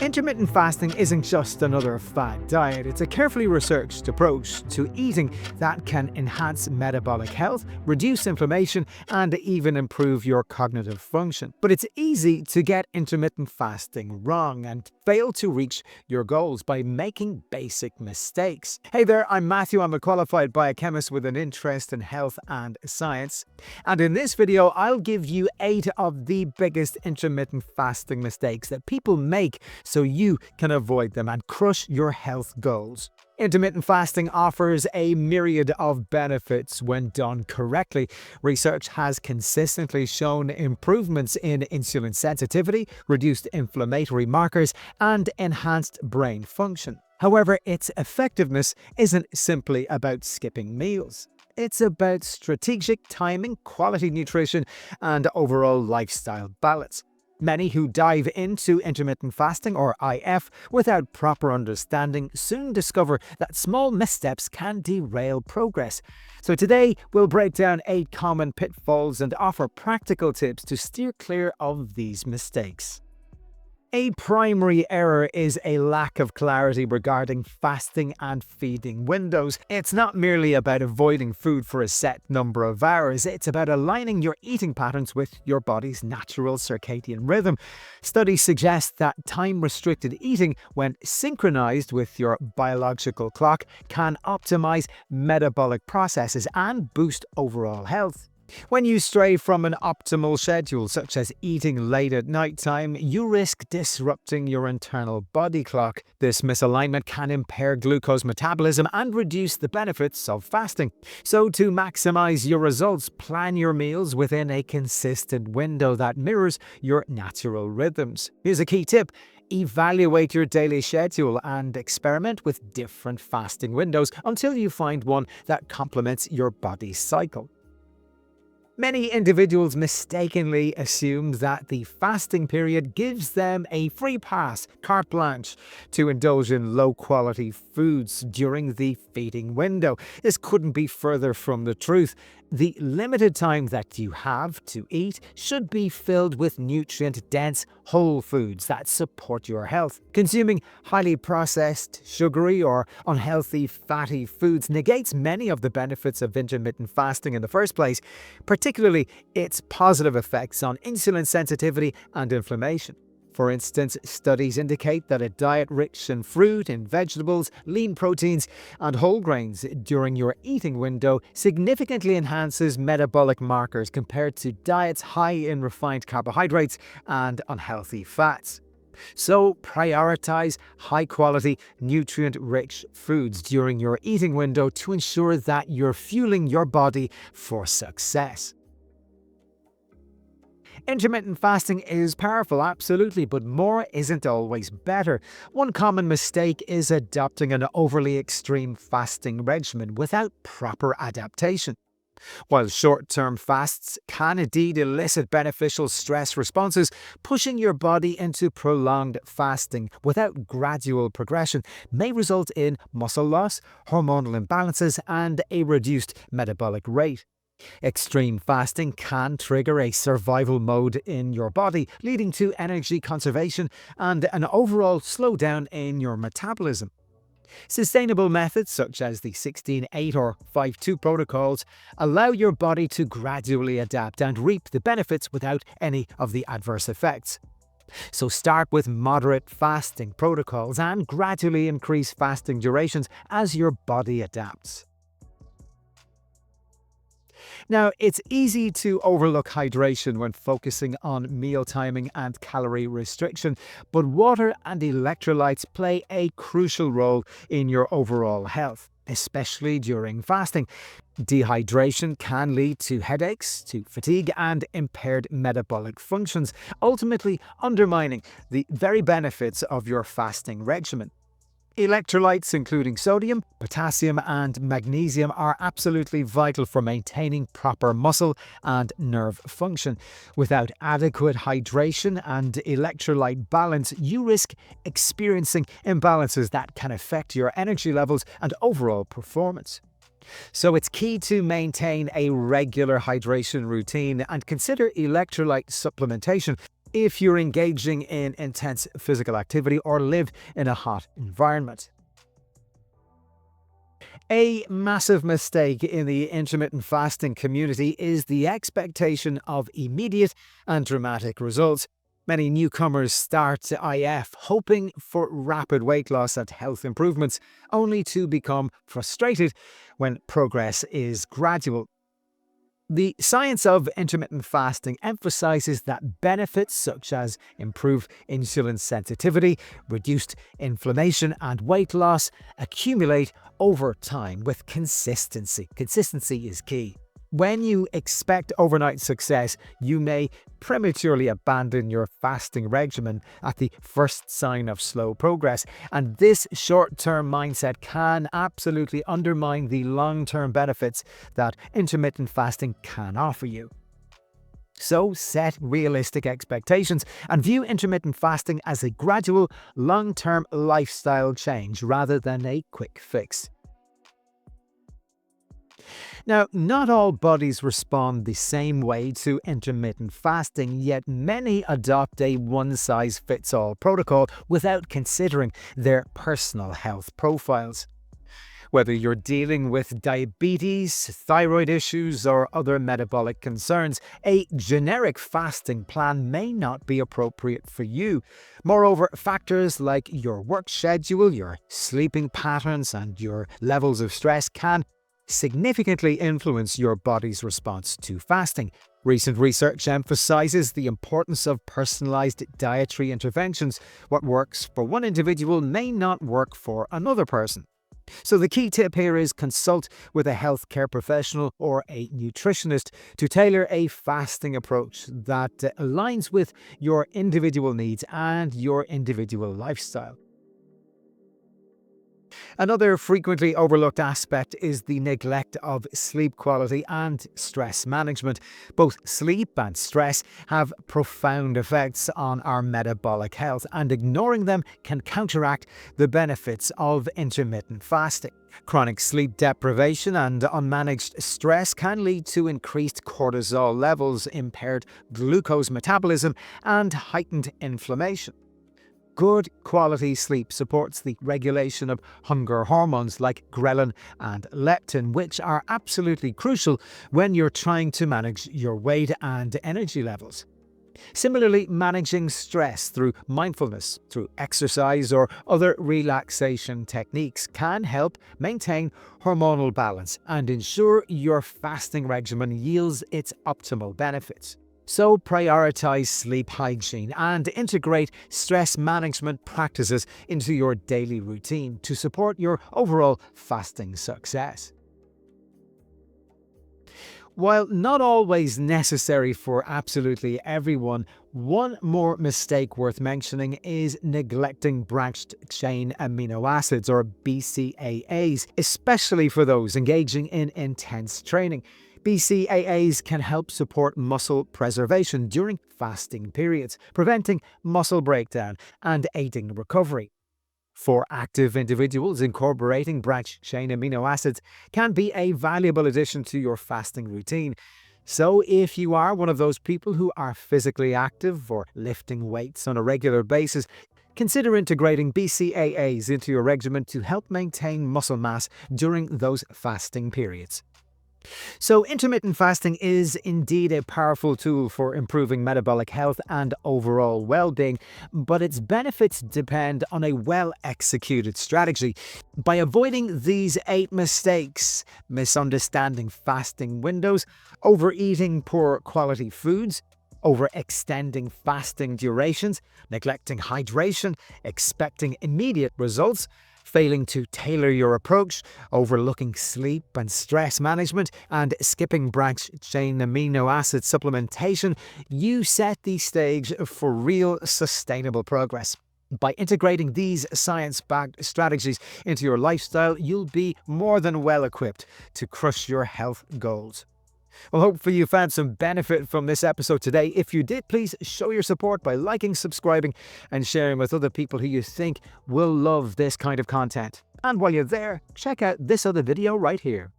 Intermittent fasting isn't just another fad diet, it's a carefully researched approach to eating that can enhance metabolic health, reduce inflammation, and even improve your cognitive function. But it's easy to get intermittent fasting wrong and fail to reach your goals by making basic mistakes. Hey there, I'm Matthew. I'm a qualified biochemist with an interest in health and science. And in this video, I'll give you 8 of the biggest intermittent fasting mistakes that people make so you can avoid them and crush your health goals. Intermittent fasting offers a myriad of benefits when done correctly. Research has consistently shown improvements in insulin sensitivity, reduced inflammatory markers, and enhanced brain function. However, its effectiveness isn't simply about skipping meals. It's about strategic timing, quality nutrition, and overall lifestyle balance. Many who dive into intermittent fasting, or IF, without proper understanding soon discover that small missteps can derail progress. So today, we'll break down 8 common pitfalls and offer practical tips to steer clear of these mistakes. A primary error is a lack of clarity regarding fasting and feeding windows. It's not merely about avoiding food for a set number of hours, it's about aligning your eating patterns with your body's natural circadian rhythm. Studies suggest that time-restricted eating, when synchronized with your biological clock, can optimize metabolic processes and boost overall health. When you stray from an optimal schedule, such as eating late at night time, you risk disrupting your internal body clock. This misalignment can impair glucose metabolism and reduce the benefits of fasting. So to maximize your results, plan your meals within a consistent window that mirrors your natural rhythms. Here's a key tip. Evaluate your daily schedule and experiment with different fasting windows until you find one that complements your body's cycle. Many individuals mistakenly assume that the fasting period gives them a free pass, carte blanche, to indulge in low-quality foods during the feeding window. This couldn't be further from the truth. The limited time that you have to eat should be filled with nutrient-dense whole foods that support your health. Consuming highly processed, sugary, or unhealthy fatty foods negates many of the benefits of intermittent fasting in the first place, particularly its positive effects on insulin sensitivity and inflammation. For instance, studies indicate that a diet rich in fruit and vegetables, lean proteins, and whole grains during your eating window significantly enhances metabolic markers compared to diets high in refined carbohydrates and unhealthy fats. So prioritize high-quality, nutrient-rich foods during your eating window to ensure that you're fueling your body for success. Intermittent fasting is powerful, absolutely, but more isn't always better. One common mistake is adopting an overly extreme fasting regimen without proper adaptation. While short-term fasts can indeed elicit beneficial stress responses, pushing your body into prolonged fasting without gradual progression may result in muscle loss, hormonal imbalances, and a reduced metabolic rate. Extreme fasting can trigger a survival mode in your body, leading to energy conservation and an overall slowdown in your metabolism. Sustainable methods such as the 16-8 or 5-2 protocols allow your body to gradually adapt and reap the benefits without any of the adverse effects. So start with moderate fasting protocols and gradually increase fasting durations as your body adapts. Now, it's easy to overlook hydration when focusing on meal timing and calorie restriction, but water and electrolytes play a crucial role in your overall health, especially during fasting. Dehydration can lead to headaches, to fatigue, and impaired metabolic functions, ultimately undermining the very benefits of your fasting regimen. Electrolytes, including sodium, potassium, and magnesium, are absolutely vital for maintaining proper muscle and nerve function. Without adequate hydration and electrolyte balance, you risk experiencing imbalances that can affect your energy levels and overall performance. So it's key to maintain a regular hydration routine and consider electrolyte supplementation. if you're engaging in intense physical activity or live in a hot environment. A massive mistake in the intermittent fasting community is the expectation of immediate and dramatic results. Many newcomers start IF hoping for rapid weight loss and health improvements, only to become frustrated when progress is gradual. The science of intermittent fasting emphasizes that benefits such as improved insulin sensitivity, reduced inflammation, and weight loss accumulate over time with consistency. Consistency is key. When you expect overnight success, you may prematurely abandon your fasting regimen at the first sign of slow progress, and this short-term mindset can absolutely undermine the long-term benefits that intermittent fasting can offer you. So set realistic expectations and view intermittent fasting as a gradual, long-term lifestyle change rather than a quick fix. Now, not all bodies respond the same way to intermittent fasting, yet many adopt a one-size-fits-all protocol without considering their personal health profiles. Whether you're dealing with diabetes, thyroid issues, or other metabolic concerns, a generic fasting plan may not be appropriate for you. Moreover, factors like your work schedule, your sleeping patterns, and your levels of stress can significantly influence your body's response to fasting. Recent research emphasizes the importance of personalized dietary interventions. What works for one individual may not work for another person. So the key tip here is consult with a healthcare professional or a nutritionist to tailor a fasting approach that aligns with your individual needs and your individual lifestyle. Another frequently overlooked aspect is the neglect of sleep quality and stress management. Both sleep and stress have profound effects on our metabolic health, and ignoring them can counteract the benefits of intermittent fasting. Chronic sleep deprivation and unmanaged stress can lead to increased cortisol levels, impaired glucose metabolism, and heightened inflammation. Good quality sleep supports the regulation of hunger hormones like ghrelin and leptin, which are absolutely crucial when you're trying to manage your weight and energy levels. Similarly, managing stress through mindfulness, through exercise, or other relaxation techniques can help maintain hormonal balance and ensure your fasting regimen yields its optimal benefits. So prioritize sleep hygiene and integrate stress management practices into your daily routine to support your overall fasting success. While not always necessary for absolutely everyone, one more mistake worth mentioning is neglecting branched-chain amino acids or BCAAs, especially for those engaging in intense training. BCAAs can help support muscle preservation during fasting periods, preventing muscle breakdown and aiding recovery. For active individuals, incorporating branched-chain amino acids can be a valuable addition to your fasting routine. So if you are one of those people who are physically active or lifting weights on a regular basis, consider integrating BCAAs into your regimen to help maintain muscle mass during those fasting periods. So intermittent fasting is indeed a powerful tool for improving metabolic health and overall well-being, but its benefits depend on a well-executed strategy. By avoiding these 8 mistakes, misunderstanding fasting windows, overeating poor quality foods, overextending fasting durations, neglecting hydration, expecting immediate results, failing to tailor your approach, overlooking sleep and stress management, and skipping branched-chain amino acid supplementation, you set the stage for real sustainable progress. By integrating these science-backed strategies into your lifestyle, you'll be more than well equipped to crush your health goals. Well, hopefully you found some benefit from this episode today. If you did, please show your support by liking, subscribing, and sharing with other people who you think will love this kind of content. And while you're there, check out this other video right here.